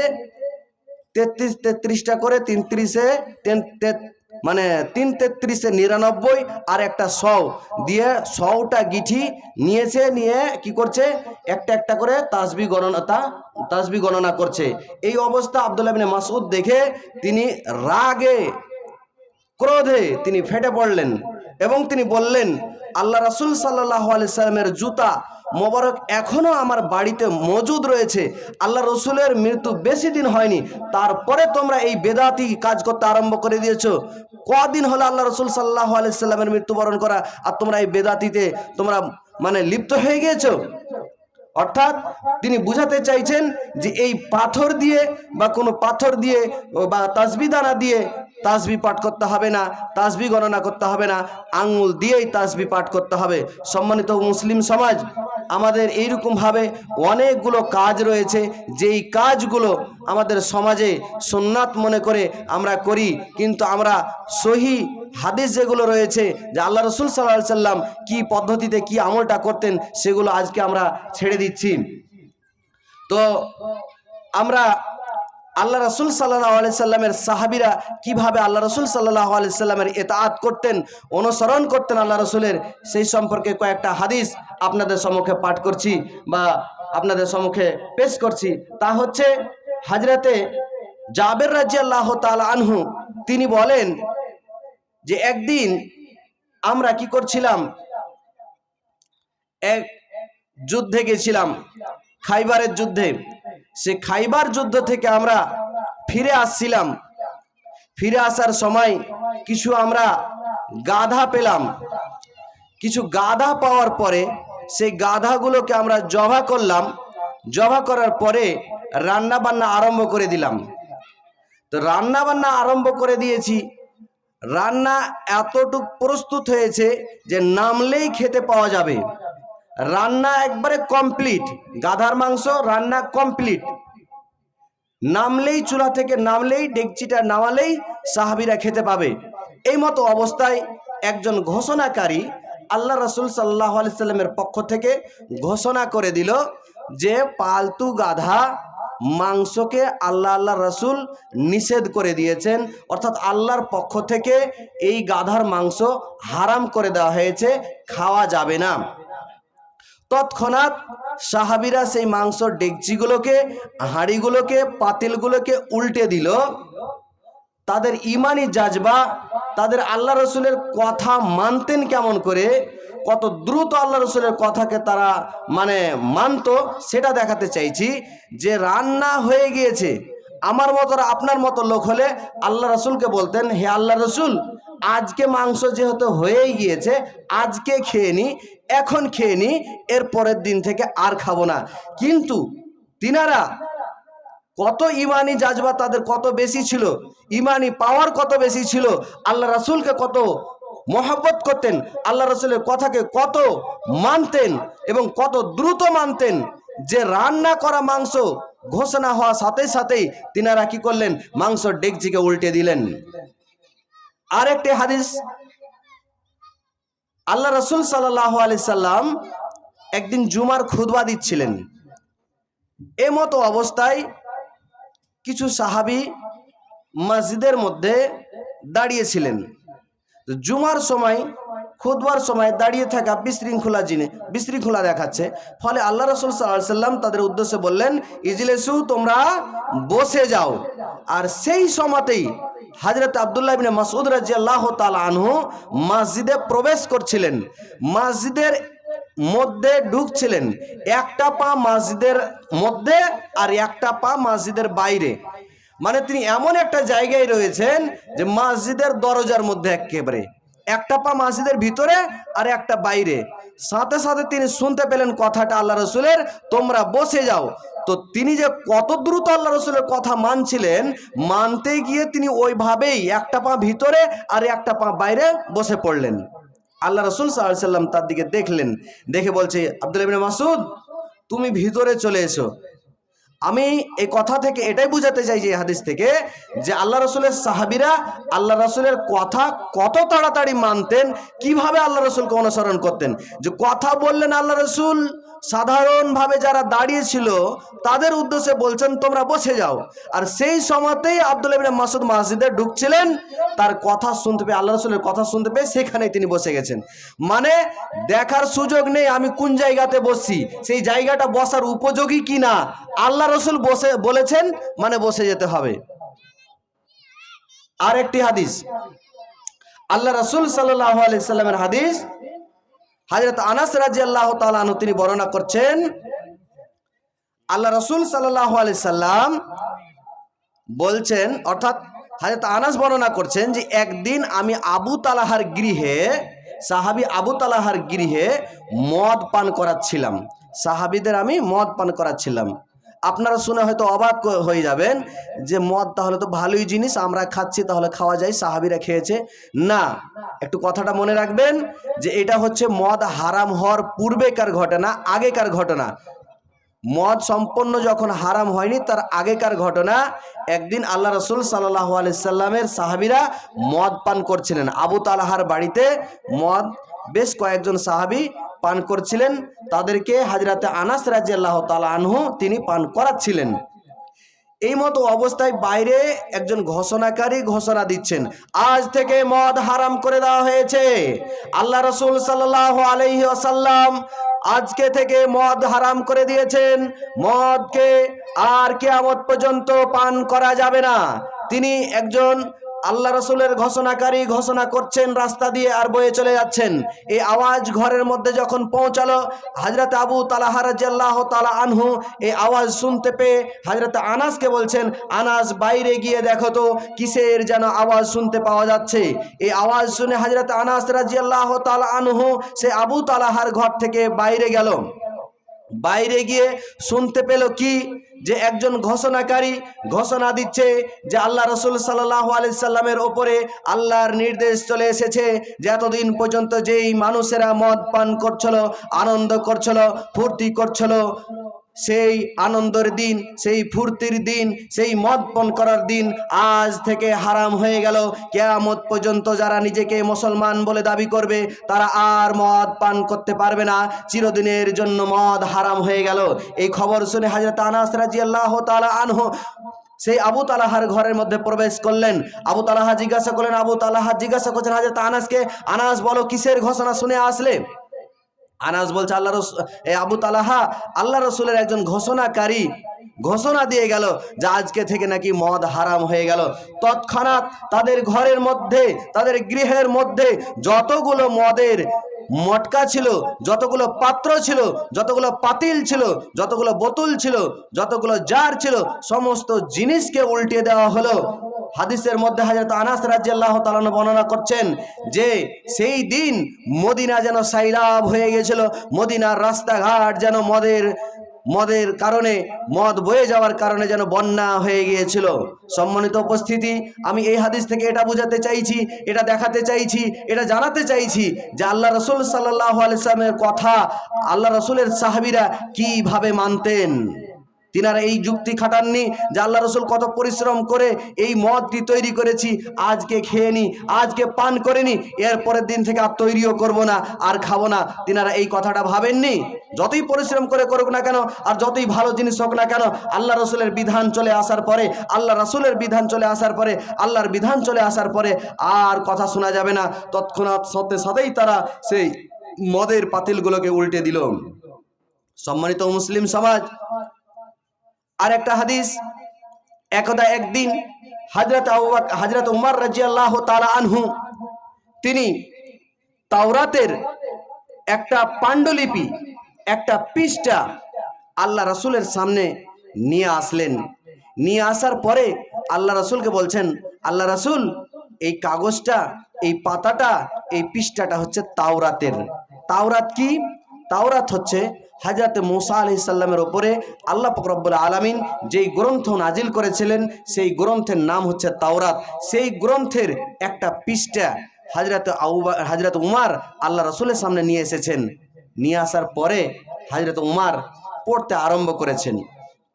33টা করে, 333-99 আর একটা 100 দিয়ে 100টা গিঠি নিয়েছে, নিয়ে কি করছে, একটা একটা করে তাসবিহ গণনা করছে। এই অবস্থা আব্দুল্লাহ বিন মাসউদ দেখে তিনি রাগে ক্রোধে তিনি ফেটে পড়লেন এবং তিনি বললেন, আল্লাহ রাসূল সাল্লাল্লাহু আলাইহি সাল্লামের জুতা মোবারক এখনো আমার বাড়িতে মজুদ রয়েছে, আল্লাহ রসুলের মৃত্যু বেশি দিন হয়নি, তারপরে তোমরা এই বেদাতি কাজ করতে আরম্ভ করে দিয়েছো। কদিন হলো আল্লাহ রসুল সাল্লাল্লাহু আলাইহি সাল্লামের মৃত্যুবরণ করা, আর তোমরা এই বেদাতিতে তোমরা লিপ্ত হয়ে গিয়েছো। অর্থাৎ তিনি বুঝাতে চাইছেন যে এই পাথর দিয়ে বা কোনো পাথর দিয়ে বা তাসবিহ দানা দিয়ে তাসবিহ পাঠ করতে হবে না, তাসবিহ গণনা করতে হবে না, আঙ্গুল দিয়েই তাসবিহ পাঠ করতে হবে। সম্মানিত মুসলিম সমাজ, আমাদের এইরকমভাবে অনেকগুলো কাজ রয়েছে যেই কাজগুলো আমাদের সমাজে সুন্নাত মনে করে আমরা করি, কিন্তু আমরা সহি হাদিস যেগুলো রয়েছে যে আল্লাহ রাসূল সাল্লাল্লাহু আলাইহি সাল্লাম কি পদ্ধতিতে কি আমলটা করতেন সেগুলো আজকে আমরা ছেড়ে দিচ্ছি। তো আমরা আল্লাহ রাসূল সাল্লাল্লাহু আলাইহি সাল্লামের সাহাবীরা কিভাবে আল্লাহ রাসূল সাল্লাল্লাহু আলাইহি সাল্লামের ইতাআত করতেন, অনুসরণ করতেন আল্লাহ রাসূলের, সেই সম্পর্কে কয়েকটা হাদিস আপনাদের সম্মুখে পাঠ করছি বা আপনাদের সম্মুখে পেশ করছি, তা হচ্ছে হযরতে জাবের রাদিয়াল্লাহু তাআলা আনহু তিনি বলেন যে একদিন আমরা কি করছিলাম, এক যুদ্ধে গেছিলাম, খাইবারের যুদ্ধে। সে খাইবার যুদ্ধ থেকে আমরা ফিরে আসছিলাম। ফিরে আসার সময় কিছু আমরা গাধা পেলাম। কিছু গাধা পাওয়ার পরে সেই গাধাগুলোকে আমরা জবাই করলাম। জবাই করার পরে রান্না বান্না আরম্ভ করে দিলাম। তো রান্না বান্না আরম্ভ করে দিয়েছি। রান্না এতটুক প্রস্তুত হয়েছে যে নামলেই খেতে পাওয়া যাবে। রান্না একবারে কমপ্লিট, গাধার মাংস রান্না কমপ্লিট। নামলেই চুলা থেকে নামলেই ডেকচিটা নামালেই সাহাবীরা খেতে পাবে। এই মতো অবস্থায় একজন ঘোষণাকারী আল্লাহ রাসূল সাল্লাল্লাহু আলাইহি সাল্লামের পক্ষ থেকে ঘোষণা করে দিল যে পালতু গাধা মাংসকে আল্লাহ রাসূল নিষেধ করে দিয়েছেন, অর্থাৎ আল্লাহর পক্ষ থেকে এই গাধার মাংস হারাম করে দেওয়া হয়েছে, খাওয়া যাবে না। তৎক্ষণাৎ সাহাবীরা সেই মাংসর ডেকচিগুলোকে, হাঁড়িগুলোকে, পাতিলগুলোকে উল্টে দিল। তাদের ইমানি জাজবা, তাদের আল্লাহ রসুলের কথা মানতেন কেমন করে, কত দ্রুত আল্লাহ রসুলের কথাকে তারা মানতো, সেটা দেখাতে চাইছি। যে রান্না হয়ে গিয়েছে, আমার মতো আপনার মতো লোক হলে আল্লাহ রসুলকে বলতেন, হে আল্লাহ রসুল, আজকে মাংস যেহেতু হয়েই গিয়েছে, আজকে খেয়ে নি, এখন খেয়ে নি, এর পরের দিন থেকে আর খাবো না। কিন্তু তিনারা কত ইমানি জাজবা তাদের কত বেশি ছিল, ইমানি পাওয়ার কত বেশি ছিল, আল্লাহ রাসূলকে কত মহব্বত করতেন, আল্লাহ রাসূলের কথাকে কত মানতেন এবং কত দ্রুত মানতেন, যে রান্না করা মাংস ঘোষণা হওয়ার সাথে সাথেই তিনারা কি করলেন, মাংসর ডেকচিকে উল্টে দিলেন। আরেকটি হাদিস, আল্লাহ রাসূল সাল্লাল্লাহু আলাইহি সাল্লাম একদিন জুমার খুতবা দিচ্ছিলেন। এমতো অবস্থায় কিছু সাহাবী মসজিদের মধ্যে দাঁড়িয়েছিলেন। জুমার সময়, খুতবার সময় দাঁড়িয়ে থাকা বিশৃঙ্খলা দেখাচ্ছে। ফলে আল্লাহ রাসূল সাল্লাল্লাহু আলাইহি সাল্লাম তাদের উদ্দেশ্যে বললেন, ইজলিসু, তোমরা বসে যাও। আর সেই সময়তেই হযরত আব্দুল্লাহ ইবনে মাসউদ রাদিয়াল্লাহু তাআলা আনহু মসজিদে প্রবেশ করছিলেন, মসজিদের মধ্যে ঢুকছিলেন। একটা পা মসজিদের মধ্যে আর একটা পা মসজিদের বাইরে, তিনি এমন একটা জায়গায় রয়েছেন যে মসজিদের দরজার মধ্যে, একেবারে একটা পা মসজিদের ভিতরে আর একটা বাইরে। সাথে সাথে তিনি শুনতে পেলেন কথাটা আল্লাহ রসুলের, তোমরা বসে যাও। তো তিনি যে কত দ্রুত আল্লাহ রসুলের কথা মানছিলেন, মানতে গিয়ে তিনি ওইভাবেই একটা পা ভিতরে আর একটা পা বাইরে বসে পড়লেন। আল্লাহ রসুল সাল্লাল্লাহু আলাইহি সাল্লাম তার দিকে দেখলেন, দেখে বলছে, আব্দুল্লাহ ইবনে মাসউদ, তুমি ভিতরে চলে এসো। আমি এই কথা থেকে এটাই বুঝাতে চাইছি, এই হাদিস থেকে, যে আল্লাহ রসুলের সাহাবীরা আল্লাহ রসুলের কথা কত তাড়াতাড়ি মানতেন, কিভাবে আল্লাহ রসুলকে অনুসরণ করতেন। যে কথা বললেন আল্লাহ রসুল, সাধারণভাবে যারা দাঁড়িয়ে ছিল তাদের উদ্দেশ্যে বলছেন, তোমরা বসে যাও। আর সেই সময়তেই আব্দুল্লাহ ইবনে মাসউদ মসজিদে ঢুকছিলেন, তার কথা শুনতে পেয়ে, আল্লাহ রসুলের কথা শুনতে পেয়ে সেখানেই তিনি বসে গেছেন। দেখার সুযোগ নেই আমি কোন জায়গাতে বসছি, সেই জায়গাটা বসার উপযোগী কিনা, আল্লাহ রসুল বলেছেন বসে যেতে হবে। আর একটি হাদিস, আল্লাহ রসুল সাল্লাল্লাহু আলাইহি সাল্লামের হাদিস, হযরত আনাস রাদিয়াল্লাহু তাআলা আনহু তিনি বর্ণনা করছেন, আল্লাহ রসুল সাল্লাল্লাহু আলাইহি সাল্লাম বলছেন, অর্থাৎ হযরত আনাস বর্ণনা করছেন যে একদিন আমি আবু তালহার গৃহে, সাহাবী আবু তালহার গৃহে মদ পান করাচ্ছিলাম, সাহাবীদের আমি মদ পান করাচ্ছিলাম। আপনারা শুনে হয়তো অবাক হয়ে যাবেন যে মদ তাহলে তো ভালোই জিনিস, আমরা খাচ্ছি তাহলে খাওয়া যায়, সাহাবীরা খেয়েছে না। একটু কথাটা মনে রাখবেন যে এটা হচ্ছে মদ হারাম হওয়ার পূর্বেকার ঘটনা, আগেকার ঘটনা। মদ সম্পূর্ণ যখন হারাম হয়নি তার আগেকার ঘটনা। একদিন আল্লাহ রসুল সাল্লাল্লাহু আলাইহি সাল্লামের সাহাবীরা মদ পান করছিলেন। আবু তালহার বাড়িতে মদ বেশ কয়েকজন সাহাবী পান করছিলেন, তাদেরকে হযরতে আনাস রাদিয়াল্লাহু তাআলা আনহু তিনি পান করাচ্ছিলেন। এই মতো অবস্থায় বাইরে একজন ঘোষণাকারী ঘোষণা দিচ্ছেন, আজ থেকে মদ হারাম করে দেওয়া হয়েছে। আল্লাহ রাসূল সাল্লাল্লাহু আলাইহি ওয়াসাল্লাম আজকে থেকে মদ হারাম করে দিয়েছেন। মদকে আর কিয়ামত পর্যন্ত পান করা যাবে না। তিনি একজন আল্লাহ রাসূলের ঘোষণাকারী ঘোষণা করছেন রাস্তা দিয়ে আর বয়ে চলে যাচ্ছেন। এই আওয়াজ ঘরের মধ্যে যখন পৌঁছালো, হযরত আবু তালহা রাদিয়াল্লাহু তাআলা আনহু এই আওয়াজ শুনতে পেয়ে হযরত আনাসকে বলছেন, আনাস বাইরে গিয়ে দেখো তো কিসের যেন আওয়াজ শুনতে পাওয়া যাচ্ছে। এই আওয়াজ শুনে হযরত আনাস রাদিয়াল্লাহু তাআলা আনহু সে আবু তালহার ঘর থেকে বাইরে গেল। বাইরে গিয়ে শুনতে পেল কি, যে একজন ঘোষণাকারী ঘোষণা দিচ্ছে যে আল্লাহ রাসূল সাল্লাল্লাহু আলাইহি সাল্লামের ওপরে আল্লাহর নির্দেশ চলে এসেছে যে এতদিন পর্যন্ত যেই মানুষেরা মদ পান করছিল, আনন্দ করছিল, ফুর্তি করছিল, সেই আনন্দের দিন, সেই ফুর্তির দিন, সেই মদ পান করার দিন আজ থেকে হারাম হয়ে গেল। কিয়ামত পর্যন্ত যারা নিজেকে মুসলমান বলে দাবি করবে তারা আর মদ পান করতে পারবে না, চিরদিনের জন্য মদ হারাম হয়ে গেল। এই খবর শুনে হযরত আনাস রাদিয়াল্লাহু তাআলা আনহু সেই আবু তালহার ঘরের মধ্যে প্রবেশ করলেন। আবু তালহা জিজ্ঞাসা করলেন, আবু তালহা জিজ্ঞাসা করছেন হযরত আনাসকে, আনাস বলো কিসের ঘোষণা শুনে আসলে? আনাস বলছে, আবু তালহা, আল্লাহ রাসূলের একজন ঘোষণাকারী ঘোষণা দিয়ে গেল যে আজকে থেকে নাকি মদ হারাম হয়ে গেল। তৎক্ষণাৎ তাদের ঘরের মধ্যে, তাদের গৃহের মধ্যে যতগুলো মদের মটকা ছিল, যতগুলো পাত্র ছিল, যতগুলো পাতিল ছিল, যতগুলো বোতল ছিল, যতগুলো জার ছিল, সমস্ত জিনিসকে উল্টে দেওয়া হলো। হাদিসের মধ্যে হযরত আনাস রাদিয়াল্লাহু তাআলা বর্ণনা করছেন যে সেই দিন মদিনা যেন সাইলাব হয়ে গিয়েছিল। মদিনার রাস্তাঘাট যেন মদের কারণে, মদ বয়ে যাওয়ার কারণে যেন বন্যা হয়ে গিয়েছিল। সম্মানিত উপস্থিতি, আমি এই হাদিস থেকে এটা বোঝাতে চাইছি, এটা দেখাতে চাইছি, এটা জানাতে চাইছি যে আল্লাহ রাসূল সাল্লাল্লাহু আলাইহি ওয়াসাল্লামের কথা আল্লাহ রাসূলের সাহাবীরা কিভাবে মানতেন। তিনারা এই যুক্তি খাটাননি যে আল্লাহ রাসূল কত পরিশ্রম করে এই মদটি তৈরি করেছি, আজকে খেয়ে নি, আজকে পান করে নি, এর পরের দিন থেকে আর তৈরিও করব না, আর খাবো না। তিনারা এই কথাটা ভাবেননি। যতই পরিশ্রম করে করুক না কেন, আর যতই ভালো জিনিস হোক না কেন, আল্লাহ রাসূলের বিধান চলে আসার পরে, আল্লাহ রাসূলের বিধান চলে আসার পরে, আল্লাহর বিধান চলে আসার পরে আর কথা শোনা যাবে না। তৎক্ষণাৎ সাথে সাথেই তারা সেই মদের পাতিলগুলোকে উল্টে দিল। সম্মানিত মুসলিম সমাজ, আর একটা হাদিস, একদা একদিন হযরত উমর রাদিয়াল্লাহু তাআলা আনহু তিনি তাওরাতের একটা পাণ্ডুলিপি, একটা পৃষ্ঠা আল্লাহ রাসূলের সামনে নিয়ে আসলেন। নিয়ে আসার পরে আল্লাহ রাসূলকে বলছেন, আল্লাহ রাসূল, এই কাগজটা, এই পাতাটা, এই পৃষ্ঠাটা হচ্ছে তাওরাতের। তাওরাত কি? তাওরাত হচ্ছে হযরত মুসা আলাইহিস সালামের উপরে আল্লাহ পাক রব্বুল আলামিন যেই গ্রন্থ নাজিল করেছিলেন, সেই গ্রন্থের নাম হচ্ছে তাওরাত। সেই গ্রন্থের একটা পৃষ্ঠা হযরত উমর আল্লাহ রাসূলের সামনে নিয়ে এসেছেন। নিয়ে আসার পরে হযরত উমর পড়তে আরম্ভ করেছেন।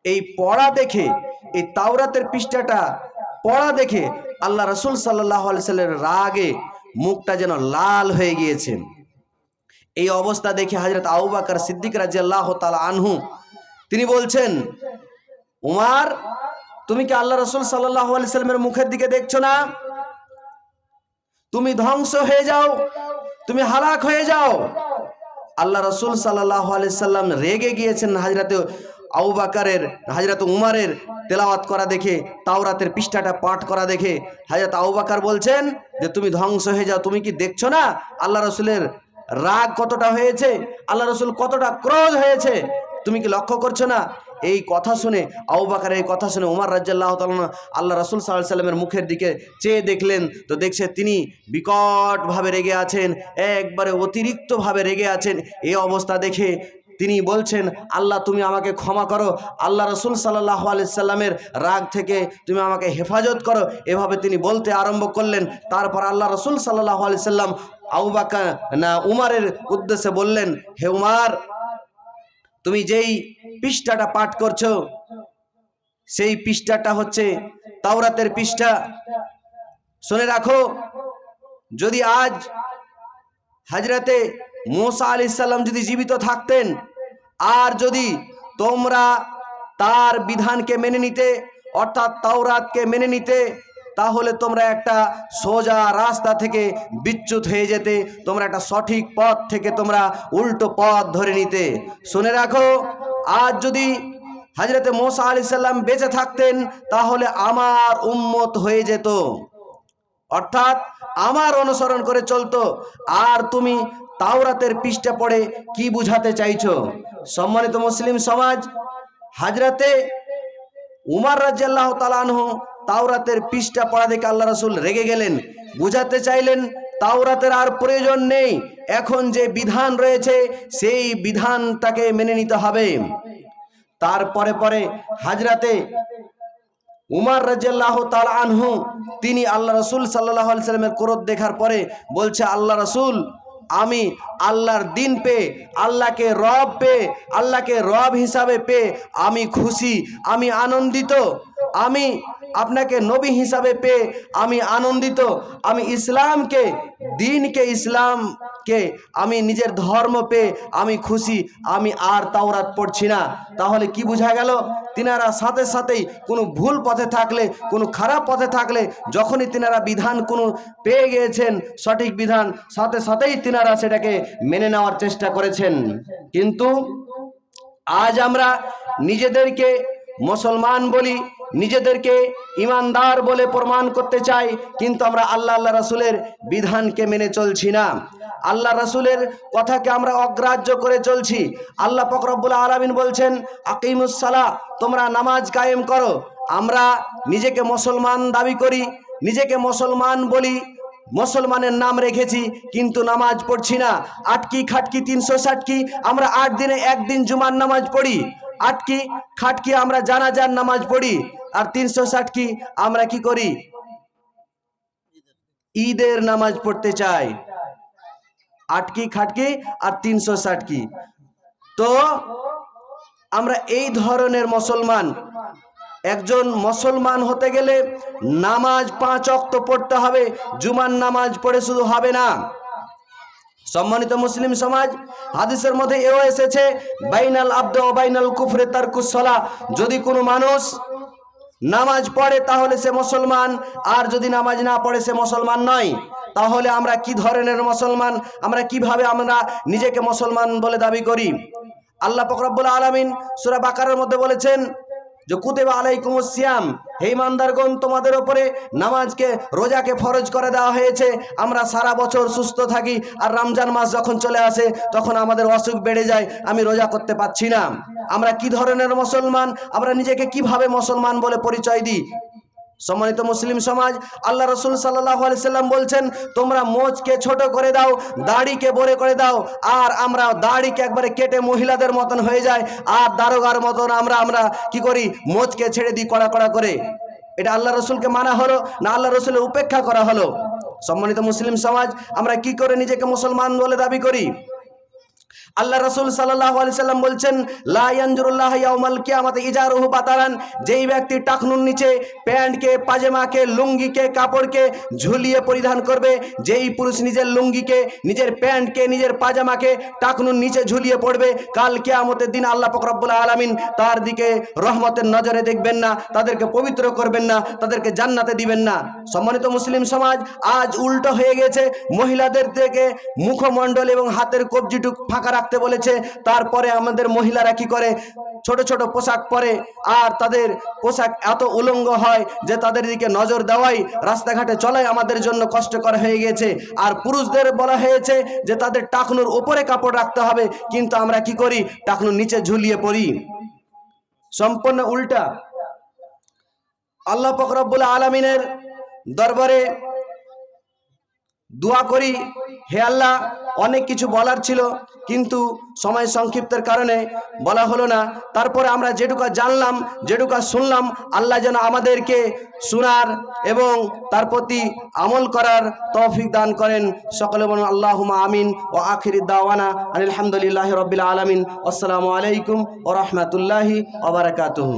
এই পড়া দেখে, এই তাওরাতের পৃষ্ঠাটা পড়া দেখে আল্লাহ রাসূল সাল্লাল্লাহু আলাইহি সাল্লামের রাগে মুখটা যেন লাল হয়ে গিয়েছে। এই অবস্থা দেখে হযরত আবু বকর সিদ্দিক রাদিয়াল্লাহু তাআলা আনহু তিনি বলছেন, উমর, তুমি কি আল্লাহ রাসূল সাল্লাল্লাহু আলাইহি সাল্লামের মুখের দিকে দেখছো না? তুমি ধ্বংস হয়ে যাও, তুমি হালাক হয়ে যাও। আল্লাহ রাসূল সাল্লাল্লাহু আলাইহি সাল্লাম রেগে গিয়েছেন হযরত আবু বকরের, হযরত উমরের তেলাওয়াত করা দেখে, তাওরাতের পৃষ্ঠাটা পাঠ করা দেখে। হযরত আবু বকর বলছেন যে তুমি ধ্বংস হয়ে যাও, তুমি কি দেখছো না আল্লাহ রাসূলের রাগ কতটা হয়েছে, আল্লাহ রাসূল কতটা ক্রোধ হয়েছে, তুমি কি লক্ষ্য করছো না? এই কথা শুনে, আবু বকরের এই কথা শুনে উমর রাদিয়াল্লাহু তাআলা আল্লাহ রাসূল সাল্লাল্লাহু আলাইহি সাল্লামের মুখের দিকে চেয়ে দেখলেন, তো দেখছে তিনি বিকটভাবে রেগে আছেন, একবারে অতিরিক্তভাবে রেগে আছেন। এই অবস্থা দেখে তিনি বলছেন, আল্লাহ তুমি আমাকে ক্ষমা করো, আল্লাহ রাসূল সাল্লাল্লাহু আলাইহি সাল্লামের রাগ থেকে তুমি আমাকে হেফাজত করো। এভাবে তিনি বলতে আরম্ভ করলেন। তারপর আল্লাহ রাসূল সাল্লাল্লাহু আলাইহি সাল্লাম আবু বকর উমরের উদ্দেশ্যে বললেন, হে উমর, তুমি যেই পৃষ্ঠাটা পাঠ করছো, সেই পৃষ্ঠাটা হচ্ছে তাওরাতের পৃষ্ঠা। শুনে রাখো, যদি আজ হযরতে মুসা আলাইহিস সালাম যদি জীবিত থাকতেন, আর যদি তোমরা তার বিধানকে মেনে নিতে, অর্থাৎ তাওরাতকে মেনে নিতে, তাহলে তোমরা একটা সোজা রাস্তা থেকে বিচ্যুত হয়ে যেতে, তোমরা একটা সঠিক পথ থেকে তোমরা উল্টো পথ ধরে নিতে। শুনে রাখো, আজ যদি হযরতে মূসা আলাইহিস সালাম বেঁচে থাকতেন তাহলে আমার উম্মত হয়ে যেত, অর্থাৎ আমার অনুসরণ করে চলতো। আর তুমি তাওরাতের পৃষ্ঠা পড়ে কি বুঝাতে চাইছো? সম্মানিত মুসলিম সমাজ, হযরতে উমর রাদিয়াল্লাহু তাআলা আনহু তাওরাতের পৃষ্ঠা পড়া দেখে আল্লাহ রাসূল রেগে গেলেন, বুঝাতে চাইলেন তাওরাতের আর প্রয়োজন নেই, এখন যে বিধান রয়েছে সেই বিধানটাকে মেনে নিতে হবে। তারপরে পরে হযরতে উমর রাদিয়াল্লাহু তাআলা আনহু তিনি আল্লাহ রাসূল সাল্লাল্লাহু আলাইহি সাল্লামের ক্রোধ দেখার পরে বলছে, আল্লাহ রাসূল, আমি আল্লাহর দিন পেয়ে, আল্লাহকে রব হিসাবে পেয়ে আমি খুশি, আমি আনন্দিত, আমি আপনাকে নবী হিসাবে পেয়ে আমি আনন্দিত, আমি ইসলামকে আমি নিজের ধর্ম পেয়ে আমি খুশি, আমি আর তাওরাত পড়ছি না। তাহলে কি বোঝা গেল? তিনারা সাথে সাথেই কোনো ভুল পথে থাকলে, কোনো খারাপ পথে থাকলে, যখনই তিনারা বিধান কোনো পেয়ে গিয়েছেন সঠিক বিধান, সাথে সাথেই তিনারা সেটাকে মেনে নেওয়ার চেষ্টা করেছেন। কিন্তু আজ আমরা নিজেদেরকে মুসলমান বলি, নিজেদেরকে ইমানদার বলে প্রমাণ করতে চাই, কিন্তু আমরা আল্লাহ রাসূলের বিধানকে মেনে চলছি না, আল্লাহ রাসূলের কথাকে আমরা অগ্রাহ্য করে চলছি। আল্লাহ পাক রব্বুল আলামিন বলছেন, আকিমুস সালাহ, তোমরা নামাজ কায়েম করো। আমরা নিজেকে মুসলমান দাবি করি, নিজেকে মুসলমান বলি, মুসলমানের নাম রেখেছি, কিন্তু নামাজ পড়ছি না। আটকি খাটকি 360 কি আমরা 8 দিনে একদিন জুমার নামাজ পড়ি, আটকি খাটকি আমরা জানাজার নামাজ পড়ি, আর 360 কি আমরা কি করি? ঈদের নামাজ পড়তে চাই। আটকি খাটকি আর 360 কি। তো আমরা এই ধরনের মুসলমান। একজন মুসলমান হতে গেলে নামাজ 5 ওয়াক্ত পড়তে হবে, জুমার নামাজ পড়ে শুধু হবে না। সম্মানিত মুসলিম সমাজ, হাদিসের মধ্যে এও এসেছে, বাইনাল আবদু ওয়া বাইনাল কুফরি তারকুস সালাহ, যদি কোনো মানুষ নামাজ পড়ে তাহলে সে মুসলমান, আর যদি নামাজ না পড়ে সে মুসলমান নয়। তাহলে আমরা কি ধরনের মুসলমান? আমরা কিভাবে আমরা নিজেকে মুসলমান বলে দাবি করি? আল্লাহ পাক রব্বুল আলামিন সূরা বাকারার মধ্যে বলেছেন যে কুতিবা আলাইকুমুস সিয়াম, হে ইমানদারগণ, তোমাদের উপরে নামাজকে, রোজাকে ফরজ করে দেওয়া হয়েছে। আমরা সারা বছর সুস্থ থাকি, আর রমজান মাস যখন চলে আসে তখন আমাদের অসুখ বেড়ে যায়, আমি রোজা করতে পারছি না। আমরা কি ধরনের মুসলমান? আমরা নিজেকে কিভাবে মুসলমান বলে পরিচয় দিই? সম্মানিত মুসলিম সমাজ, আল্লাহ রাসূল সাল্লাল্লাহু আলাইহি সাল্লাম বলছেন, তোমরা মোচকে ছোট করে দাও, দাড়িকে বড় করে দাও। আর আমরা দাড়িকে একবারে কেটে মহিলাদের মতন হয়ে যায়, আর দারোগার মতন আমরা কি করি? মোচকে ছেড়ে দিই কড়া কড়া করে। এটা আল্লাহ রাসূলকে মানা হলো না আল্লাহ রাসূলের উপেক্ষা করা হলো? সম্মানিত মুসলিম সমাজ, আমরা কি করে নিজেকে মুসলমান বলে দাবি করি? আল্লাহ রাসূল সাল্লাল্লাহু আলাইহি সাল্লাম বলছেন, লা ইয়ানজুরুল্লাহু ইয়াউমাল কিয়ামাতি ইজারুহু বাতারান, যেই ব্যক্তি টাকনুর নিচে প্যান্টকে, পাজামাকে, লুঙ্গিকে, কাপড়কে ঝুলিয়ে পরিধান করবে, যেই পুরুষ নিজের লুঙ্গিকে, নিজের প্যান্টকে, নিজের পাজামাকে টাকনুর নিচে ঝুলিয়ে পড়বে, কাল কিয়ামতের দিন আল্লাহ পাক রব্বুল আলামিন তার দিকে রহমতের নজরে দেখবেন না, তাদেরকে পবিত্র করবেন না, তাদেরকে জান্নাতে দিবেন না। সম্মানিত মুসলিম সমাজ, আজ উল্টো হয়ে গেছে, মহিলাদের থেকে মুখমণ্ডল এবং হাতের কবজিটুক ফাঁকা রাখতে বলেছে, তারপরে আমাদের মহিলারা কি করে? ছোট ছোট পোশাক পরে, আর তাদের পোশাক এত উলঙ্গ হয় যে তাদের দিকে নজর দেওয়াই, রাস্তাঘাটে চলাই আমাদের জন্য কষ্টকর হয়ে গেছে। আর পুরুষদের বলা হয়েছে যে তাদের টাকনুর উপরে কাপড় রাখতে হবে, কিন্তু আমরা কি করি? টাকনুর নিচে ঝুলিয়ে পড়ি। সম্পূর্ণ উল্টা। আল্লাহ পাক রব্বুল আলামিনের দরবারে দোয়া করি, হে আল্লাহ, অনেক কিছু বলার ছিল কিন্তু সময় সংক্ষিপ্তের কারণে বলা হলো না। তারপরে আমরা যেটুকু জানলাম, যেটুকু শুনলাম, আল্লাহ যেন আমাদেরকে শোনার এবং তার প্রতি আমল করার তৌফিক দান করেন। সকলে বলুন আল্লাহুম্মা আমিন। ও আখিরি দাওয়ানা আলহামদুলিল্লাহি রাব্বিল আলামিন। আসসালামু আলাইকুম ওয়া রাহমাতুল্লাহি ওয়া বারাকাতুহু।